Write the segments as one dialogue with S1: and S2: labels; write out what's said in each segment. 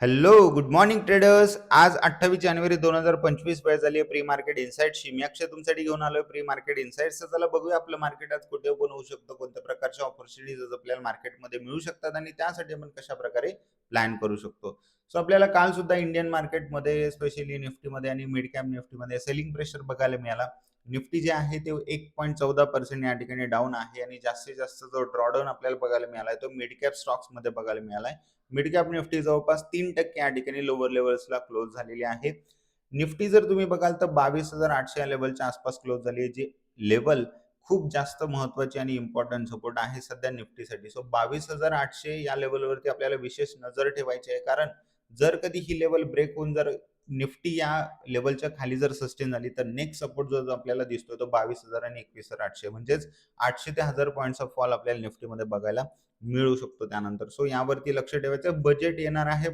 S1: Hello, good morning traders. आज 28 जानेवारी 2025 वेळ झाली आहे प्री मार्केट इन्साइट्सची. मी अक्षय तुमच्यासाठी घेऊन आलोय प्री मार्केट इन्साइट्स. चला बघूया आपलं मार्केट आज कुठे ओपन होऊ शकतं, कोणत्या प्रकारच्या ऑपॉर्च्युनिटीज आपल्याला मार्केटमध्ये मिळू शकतात आणि त्यासाठी आपण कशा प्रकारे प्लॅन करू शकतो. सो आपल्याला काल सुद्धा इंडियन मार्केटमध्ये स्पेशली निफ्टीमध्ये आणि मिड कॅप निफ्टीमध्ये सेलिंग प्रेशर बघायला मिळाला. निफ्टी जे आहे ते 1.14% या ठिकाणी डाऊन आहे आणि जास्तीत जास्त जो ड्रॉडाऊन आपल्याला बघायला मिळाला तो मिड कॅप स्टॉक्समध्ये बघायला मिळालाय. मिड कॅप निफ्टी जवळपास 3% या ठिकाणी लोअर लेवल्सला क्लोज झालेली आहे. निफ्टी जर तुम्ही बघाल तर 22,800 या लेवलच्या आसपास क्लोज झाली आहे, जी लेवल खूप जास्त महत्वाची आणि इम्पॉर्टंट सपोर्ट आहे सध्या निफ्टीसाठी. सो 22,800 या लेवलवरती आपल्याला विशेष नजर ठेवायची आहे, कारण जर कधी ही लेवल ब्रेक होऊन जर निफ्टी या लेवलच्या खाली जर सस्टेन झाली तर नेक्स्ट सपोर्ट जो आपल्याला दिसतो तो 22,000 आणि 21,800 म्हणजेच 800 ते 1000 पॉईंट्सचा फॉल आपल्याला निफ्टीमध्ये बघायला मिळू शकतो त्यानंतर. सो यावरती लक्ष ठेवायचं. बजेट येणार आहे.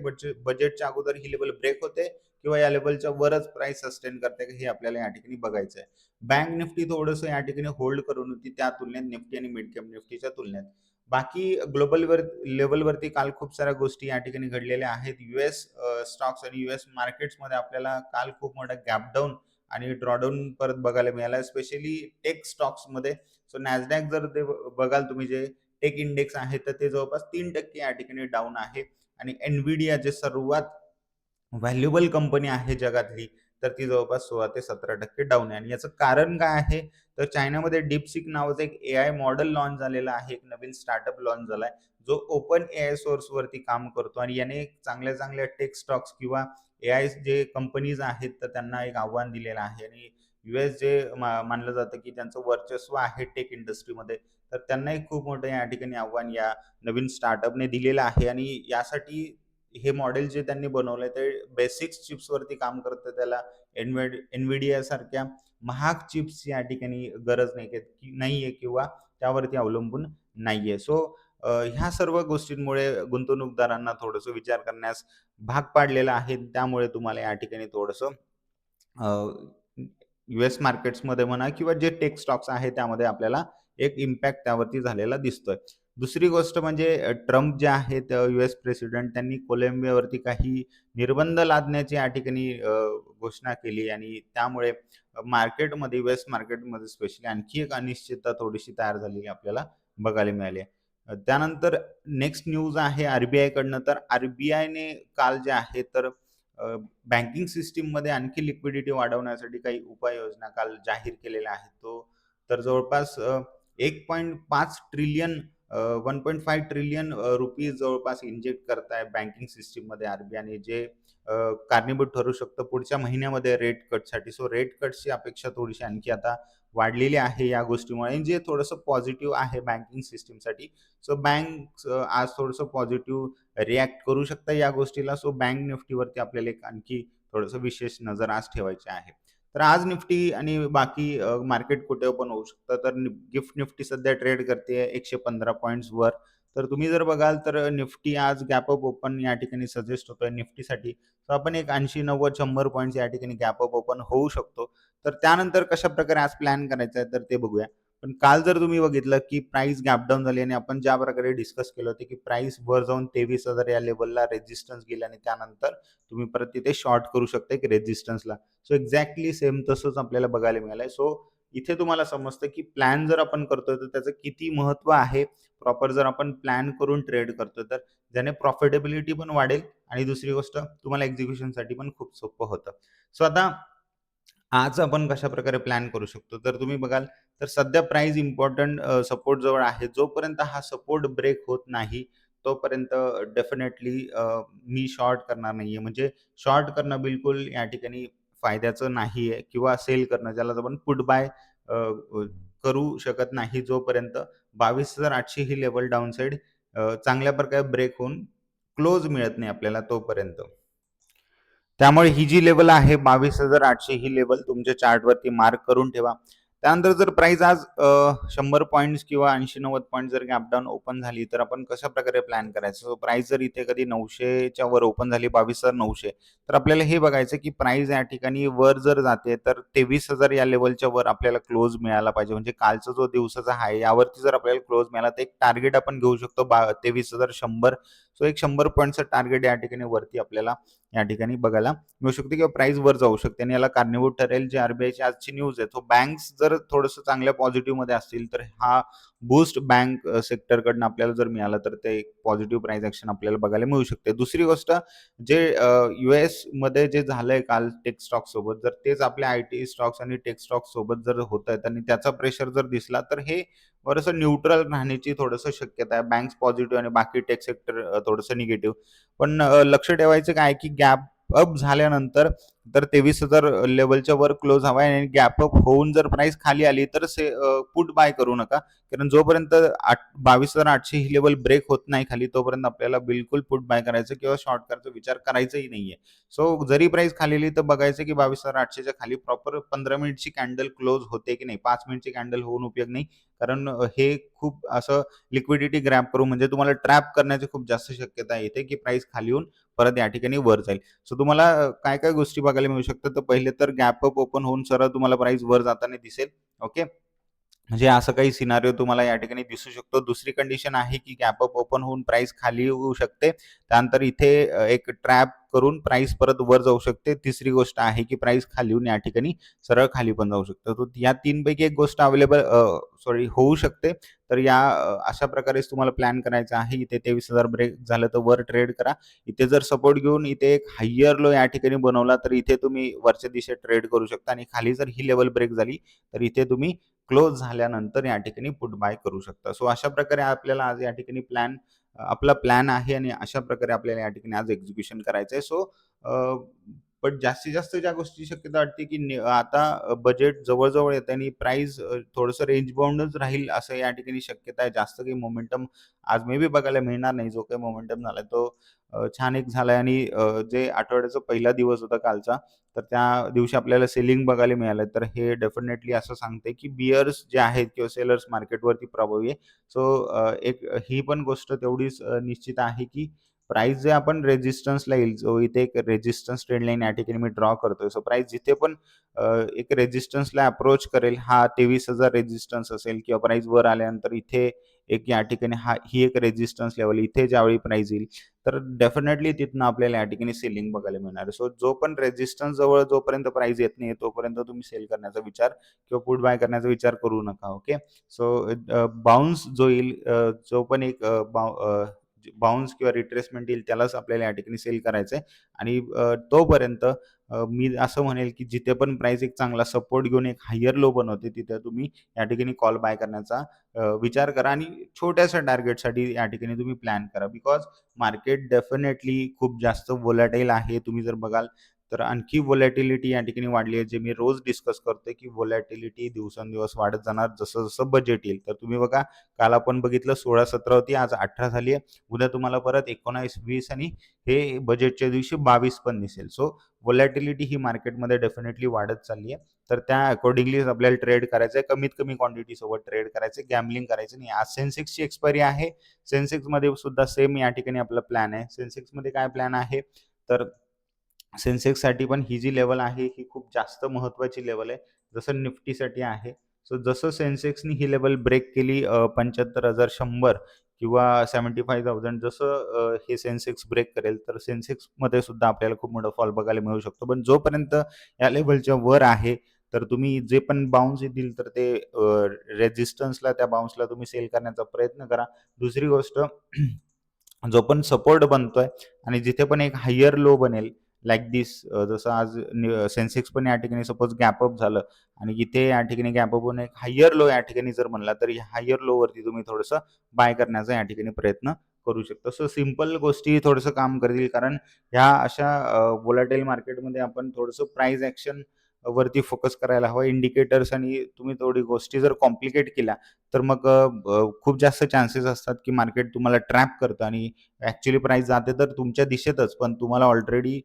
S1: बजेटच्या अगोदर ही लेवल ब्रेक होते किंवा या लेवलच्या वरच प्राइस सस्टेन करते का हे आपल्याला या ठिकाणी बघायचं आहे. बँक निफ्टी थोडंसं या ठिकाणी होल्ड करून होती त्या तुलनेत निफ्टी आणि मिड कॅप निफ्टीच्या तुलनेत. बाकी ग्लोबल लेवलवरती काल खूप साऱ्या गोष्टी या ठिकाणी घडलेल्या आहेत. युएस स्टॉक्स आणि युएस मार्केट्समध्ये आपल्याला काल खूप मोठा गॅप डाऊन आणि ड्रॉडाऊन परत बघायला मिळाला, स्पेशली टेक स्टॉक्समध्ये. सो नॅसडॅक जर ते बघाल तुम्ही, जे टेक इंडेक्स आहे तर ते जवळपास 3% या ठिकाणी डाऊन आहे आणि एनव्हिडिया जे सर्वात व्हॅल्युएबल कंपनी आहे जगातली, तर ती जवळपास 16 ते 17% डाऊन आहे. आणि याचं कारण काय आहे, तर चायनामध्ये डीपसीक नावाचं एक एआय मॉडेल लॉन्च झालेलं आहे. एक नवीन स्टार्टअप लॉन्च झालाय जो ओपन एआय सोर्सवरती काम करतो आणि याने चांगल्या चांगल्या टेक स्टॉक्स किंवा एआय जे कंपनीज आहेत तर त्यांना एक आव्हान दिलेलं आहे. आणि युएस जे मानलं जातं की त्यांचं वर्चस्व आहे टेक इंडस्ट्रीमध्ये, तर त्यांनाही खूप मोठं या ठिकाणी आव्हान या नवीन स्टार्टअपने दिलेलं आहे. आणि यासाठी हे मॉडेल जे त्यांनी बनवलंय ते बेसिक्स चिप्सवरती काम करतं. त्याला एनव्हिडिया सारख्या महाग चिप्स या ठिकाणी गरज नाहीये किंवा त्यावरती अवलंबून नाहीये. सो ह्या सर्व गोष्टींमुळे गुंतवणूकदारांना थोडंसं विचार करण्यास भाग पाडलेलं आहे. त्यामुळे तुम्हाला या ठिकाणी थोडंसं युएस मार्केट्समध्ये म्हणा किंवा जे टेक स्टॉक्स आहे त्यामध्ये आपल्याला एक इम्पॅक्ट त्यावरती झालेला दिसतोय. दुसरी गोष्ट म्हणजे ट्रम्प जे आहेत युएस प्रेसिडेंट, त्यांनी कोलंबियावरती काही निर्बंध लादण्याची या ठिकाणी घोषणा केली आणि त्यामुळे मार्केटमध्ये, युएस मार्केटमध्ये स्पेशली आणखी एक अनिश्चितता थोडीशी तयार झालेली आपल्याला बघायला मिळाली आहे. त्यानंतर नेक्स्ट न्यूज आहे आरबीआय कडनं. तर आरबीआयने काल जे आहे तर बँकिंग सिस्टीममध्ये आणखी लिक्विडिटी वाढवण्यासाठी काही उपाययोजना काल जाहीर केलेल्या आहेत. तर जवळपास 1.5 ट्रिलियन 1.5 ट्रिलियन रुपीज जवळपास इंजेक्ट करताय बँकिंग सिस्टीममध्ये आरबीआयने, जे कारणीभूत ठरू शकतं पुढच्या महिन्यामध्ये रेट कटसाठी. सो रेट कटची अपेक्षा थोडीशी आणखी आता वाढलेली आहे या गोष्टीमुळे, जे थोडंसं पॉझिटिव्ह आहे बँकिंग सिस्टीमसाठी. सो बँक आज थोडंसं पॉझिटिव्ह रिॲक्ट करू शकता या गोष्टीला. सो बँक निफ्टीवरती आपल्याला एक आणखी थोडंसं विशेष नजर आज ठेवायची आहे. तर आज निफ्टी आणि बाकी मार्केट कुठे ओपन होऊ शकतं, तर गिफ्ट निफ्टी सध्या ट्रेड करते 115 पॉईंट्स वर. तर तुम्ही जर बघाल तर निफ्टी आज गॅप अप ओपन या ठिकाणी सजेस्ट होतोय निफ्टीसाठी. तर आपण एक 80 90 100 पॉईंट्स या ठिकाणी गॅप अप ओपन होऊ शकतो. तर त्यानंतर कशा प्रकारे आज प्लॅन करायचा आहे तर ते बघूया. पण काल जर तुम्ही बघितलं की प्राइस गॅप डाऊन झाली आणि आपण ज्या प्रकारे डिस्कस केलं होतं की प्राइस वर जाऊन 23,000 या लेवलला रेजिस्टन्स गेला आणि त्यानंतर तुम्ही परत तिथे शॉर्ट करू शकता एक रेजिस्टन्सला. सो एक्झॅक्टली सेम तसंच आपल्याला बघायला मिळालंय. सो इथे तुम्हाला समजतं की प्लॅन जर आपण करतोय तर त्याचं किती महत्व आहे. प्रॉपर जर आपण प्लॅन करून ट्रेड करतोय तर ज्याने प्रॉफिटेबिलिटी पण वाढेल आणि दुसरी गोष्ट तुम्हाला एक्झिक्युशनसाठी पण खूप सोपं होतं. सो आता आज आपण कशा प्रकारे प्लॅन करू शकतो, तर तुम्ही बघाल तर सध्या प्राइस इम्पॉर्टंट सपोर्ट जवळ आहे. जोपर्यंत हा सपोर्ट ब्रेक होत नाही तोपर्यंत डेफिनेटली मी शॉर्ट करणार नाहीये. म्हणजे शॉर्ट करणं बिलकुल या ठिकाणी फायद्याचं नाहीये किंवा सेल करणं, ज्याला आपण पुट बाय करू शकत नाही जोपर्यंत 22,800 ही लेवल डाउन साइड चांगल्या प्रकारे ब्रेक होऊन क्लोज मिळत नाही आपल्याला तोपर्यंत. त्यामुळे ही जी लेवल आहे 22,800 ही लेवल तुमच्या चार्टवरती मार्क करून ठेवा. त्यानंतर जर प्राइस आज 100 पॉइंट्स किंवा 80-90 पॉइंट जर गॅप डाऊन ओपन झाली तर आपण कशा प्रकारे प्लॅन करायचं. सो प्राइस जर इथे कधी 900च्या वर ओपन झाली 22,900, तर आपल्याला हे बघायचं की प्राइस या ठिकाणी वर जर जाते तर 23,000 या लेवलच्या वर आपल्याला क्लोज मिळाला पाहिजे. म्हणजे कालचा जो दिवसाचा हाय यावरती जर आपल्याला क्लोज मिळाला तर एक टार्गेट आपण घेऊ शकतो 23,100 सो एक 100 पॉईंटचं टार्गेट या ठिकाणी वरती आपल्याला या ठिकाणी बघायला मिळू शकते किंवा प्राइस वर जाऊ शकते आणि याला कारणीभूत ठरेल जे आरबीआयची आजची न्यूज आहे. तो बँक्स जर थोडंसं चांगल्या पॉझिटिव्हमध्ये असतील तर हा बूस्ट बँक सेक्टरकडनं आपल्याला जर मिळालं तर ते एक पॉझिटिव्ह प्राइस ॲक्शन आपल्याला बघायला मिळू शकते. दुसरी गोष्ट जे यूएसमध्ये जे झालंय काल टेक स्टॉक सोबत, जर तेच आपल्या आयटी स्टॉक्स आणि टेक स्टॉक्स सोबत जर होत आहेत आणि त्याचा प्रेशर जर दिसला तर हे थोडंसं न्यूट्रल राहण्याची थोडंसं शक्यता आहे. बँक्स पॉझिटिव्ह आणि बाकी टेक सेक्टर थोडंसं निगेटिव्ह. पण लक्ष ठेवायचं काय की गॅप अप झाल्यानंतर तर 23,000 लेव्हलच्या वर क्लोज हवा आहे आणि गॅप अप होऊन जर प्राइस खाली आली तर पुट बाय करू नका. कारण जोपर्यंत 22,800 ही लेवल ब्रेक होत नाही खाली, तोपर्यंत आपल्याला बिलकुल पुट बाय करायचं किंवा शॉर्ट करायचा विचार करायचाही नाहीये. सो जरी प्राइस खाली आली तर बघायचं की 22,800च्या खाली प्रॉपर 15 मिनिटची कॅन्डल क्लोज होते की नाही. 5 मिनिटची कॅन्डल होऊन उपयोग नाही. कारण हे खूप असं लिक्विडिटी ग्रॅब करू म्हणजे तुम्हाला ट्रॅप करण्याची खूप जास्त शक्यता आहे इथे, की प्राइस खाली येऊन परत या ठिकाणी वर जाईल. सो तुम्हाला काय-काय गोष्टी बघायला मिळू शकतात. तर पहिले तर गॅप अप ओपन होऊन सरळ तुम्हाला प्राइस वर जाताना दिसेल. ओके. म्हणजे असं काही सिनारिओ तुम्हाला या ठिकाणी दिसू शकतो. दुसरी कंडिशन आहे, की गॅप अप ओपन होऊन प्राइस खाली येऊ शकते. त्यानंतर इथे एक ट्रॅप करून प्राइस परत वर जाऊ शकते. तिसरी गोष्ट आहे, की प्राइस खाली येऊन या ठिकाणी सरळ खाली पण जाऊ शकतं. तर या 3 पैकी एक गोष्ट होऊ शकते. तर या अशा प्रकारेच तुम्हाला प्लॅन करायचा आहे. इथे 23,000 ब्रेक झालं तर वर ट्रेड करा. इथे जर सपोर्ट घेऊन इथे एक हायर लो या ठिकाणी बनवला, तर इथे तुम्ही वरच्या दिशेत ट्रेड करू शकता आणि खाली जर ही लेव्हल ब्रेक झाली, तर इथे तुम्ही क्लोज झाल्यानंतर या ठिकाणी पुट बाय करू शकता. सो अशा प्रकारे आपल्याला आज या ठिकाणी आपला प्लॅन आहे आणि अशा प्रकारे आपल्याला या ठिकाणी आज एक्झिक्युशन करायचं आहे. पण जास्तीत जास्त ज्या गोष्टीची शक्यता वाटते, की आता बजेट जवळ-जवळ येतंय आणि प्राईस थोडंसं रेंज बाउंडच राहील असं या ठिकाणी शक्यता आहे. जास्त काही मोमेंटम आज मे बी बघायला मिळणार नाही. जो काही मोमेंटम झालाय तो छान एक झालाय आणि जे आठवड्याचा पहिला दिवस होता कालचा, तर त्या दिवशी आपल्याला सेलिंग बघायला मिळालं. तर हे डेफिनेटली असं सांगते, की बियर्स जे आहेत किंवा सेलर्स मार्केटवरती प्रभावी आहे. एक ही पण गोष्ट तेवढीच निश्चित आहे, की प्राइस जे आपण रेझिस्टन्सला येईल, जो इथे एक रेझिस्टन्स ट्रेंड लाईन या ठिकाणी मी ड्रॉ करतोय. सो प्राइस जिथे पण एक रेझिस्टन्सला अप्रोच करेल, हा 23,000 रेझिस्टन्स असेल किंवा प्राइस वर आल्यानंतर इथे एक या ठिकाणी ही एक रेझिस्टन्स लेव्हल इथे ज्यावेळी प्राइस येईल, तर डेफिनेटली तिथनं आपल्याला या ठिकाणी सेलिंग बघायला मिळणार आहे. सो जो पण रेझिस्टन्स जवळ जोपर्यंत प्राइस येत नाही, तोपर्यंत तुम्ही सेल करण्याचा विचार किंवा पुट बाय करण्याचा विचार करू नका. ओके. बाउन्स जो येईल, जो पण एक बाउन्स किंवा रिट्रेसमेंट येईल त्यालाच आपल्याला या ठिकाणी सेल करायचं आहे आणि तोपर्यंत मी असं म्हणेल, की जिथे पण प्राइस एक चांगला सपोर्ट घेऊन एक हायर लो बनवते, तिथे तुम्ही या ठिकाणी कॉल बाय करण्याचा विचार करा आणि छोट्याशा टार्गेटसाठी या ठिकाणी तुम्ही प्लॅन करा. बिकॉज मार्केट डेफिनेटली खूप जास्त व्होलॅटाईल आहे. तुम्ही जर बघाल तर आणखी व्होलॅटिलिटी या ठिकाणी वाढली आहे. जे मी रोज डिस्कस करतोय, की व्होलॅटिलिटी दिवसेंदिवस वाढत जाणार जसं-जसं बजेट येईल. तर तुम्ही बघा काल आपण बघितलं 16-17 होती, आज 18 झाली आहे. उद्या तुम्हाला परत 19-20 आणि हे बजेटच्या दिवशी 22 पण दिसेल. सो व्होलॅटिलिटी ही मार्केटमध्ये डेफिनेटली वाढत चालली आहे. तर त्या अकॉर्डिंगलीच आपल्याला ट्रेड करायचं आहे. कमीत कमी क्वांटिटीसोबत ट्रेड करायचं आहे. गॅम्बलिंग करायचं नाही. आज सेन्सेक्सची एक्सपायरी आहे. सेन्सेक्समध्ये सुद्धा सेम या ठिकाणी आपला प्लॅन आहे. सेन्सेक्समध्ये काय प्लॅन आहे, तर सेन्सेक्ससाठी पण ही जी लेव्हल आहे, ही खूप जास्त महत्त्वाची लेव्हल आहे. जसं निफ्टीसाठी आहे. सो जसं सेन्सेक्सनी ही लेव्हल ब्रेक केली 75,100 किंवा 75,000 हे सेन्सेक्स ब्रेक करेल, तर सेन्सेक्समध्ये सुद्धा आपल्याला खूप मोठा फॉल बघायला मिळू शकतो. पण जोपर्यंत या लेव्हलच्या वर आहे, तर तुम्ही जे पण बाउन्स येतील, तर ते रेझिस्टन्सला त्या बाउन्सला तुम्ही सेल करण्याचा प्रयत्न करा. दुसरी गोष्ट जो पण सपोर्ट बनतोय आणि जिथे पण एक हायर लो बनेल लाइक धिस, जसं आज सेन्सेक्स पण या ठिकाणी सपोज गॅप अप झालं आणि इथे या ठिकाणी गॅप अप होऊन एक हायर लो या ठिकाणी जर बनला, तर हायर लोवरती तुम्ही थोडंसं बाय करण्याचा या ठिकाणी प्रयत्न करू शकता. सो सिंपल गोष्टी थोडंसं काम करतील कारण ह्या अशा मार्केटमध्ये आपण थोडंसं प्राइस ॲक्शन वरती फोकस करायला हवं. इंडिकेटर्स आणि तुम्ही थोडी गोष्टी जर कॉम्प्लिकेट केल्या, तर मग खूप जास्त चान्सेस असतात, की मार्केट तुम्हाला ट्रॅप करतं आणि ॲक्चुअली प्राइस जाते तर तुमच्या दिशेतच, पण तुम्हाला ऑलरेडी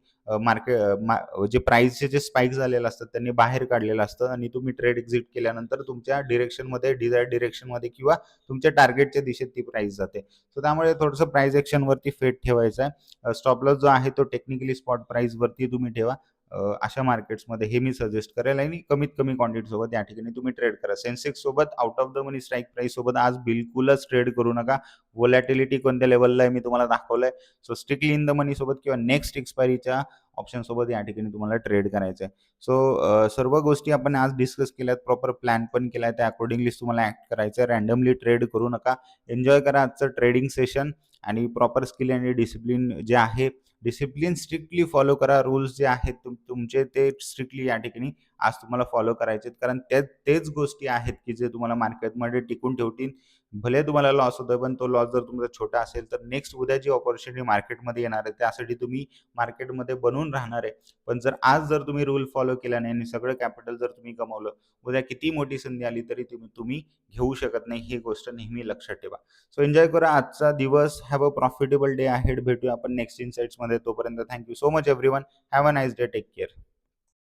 S1: जे प्राइसचे जे स्पाइक झालेले असतात, त्यांनी बाहेर काढलेलं असतं आणि तुम्ही ट्रेड एक्झिट केल्यानंतर तुमच्या डिरेक्शनमध्ये, डिझायर्ड डिरेक्शनमध्ये किंवा तुमच्या टार्गेटच्या दिशेत ती प्राइस जाते. सो त्यामुळे थोडंसं प्राइस ॲक्शनवरती फेट ठेवायचं आहे. स्टॉप लॉस जो आहे तो टेक्निकली स्पॉट प्राइसवरती तुम्ही ठेवा. अशा मार्केट्समध्ये हे मी सजेस्ट करेल आणि कमीत कमी क्वांटिटीसोबत या ठिकाणी तुम्ही ट्रेड करा. सेन्सेक्ससोबत out of the money strike प्राईससोबत आज बिलकुलच ट्रेड करू नका. व्होलॅटिलिटी कोणत्या लेव्हलला आहे मी तुम्हाला दाखवलंय. सो स्ट्रिक्टली इन द मनी सोबत किंवा नेक्स्ट एक्सपायरीच्या ऑप्शनसोबत या ठिकाणी तुम्हाला ट्रेड करायचं आहे. सो सर्व गोष्टी आपण आज डिस्कस केल्यात. प्रॉपर प्लॅन पण केला आहे. त्या अकॉर्डिंगलीच तुम्हाला ॲक्ट करायचं आहे. रँडमली ट्रेड करू नका. एन्जॉय करा आजचं ट्रेडिंग सेशन आणि प्रॉपर स्किल आणि डिसिप्लिन जे आहे, डिसिप्लिन स्ट्रिक्टली फॉलो करा. रूल्स जे आहेत तुमचे ते स्ट्रिक्टली या ठिकाणी आज तुम्हाला फॉलो करायचे आहेत. कारण तेच गोष्टी आहेत की जे तुम्हाला मार्केटमध्ये टिकून ठेवतील. भले तुम्हाला लॉस होतोय, पण तो लॉस जर तुमचा छोटा असेल, तर नेक्स्ट उद्या जी अपॉर्च्युनिटी मार्केटमध्ये येणार आहे, त्यासाठी तुम्ही मार्केटमध्ये बनून राहणार आहे. पण जर तुम्ही रूल फॉलो केला नाही आणि सगळं कॅपिटल जर तुम्ही गमावलं, उद्या किती मोठी संधी आली तरी तुम्ही घेऊ शकत नाही. ही गोष्ट नेहमी लक्षात ठेवा. सो एन्जॉय करा आजचा दिवस. Have a profitable day ahead. भेटूया आपण नेक्स्ट इनसाइट्समध्ये. तोपर्यंत thank you so much everyone. Have a nice day. Take care.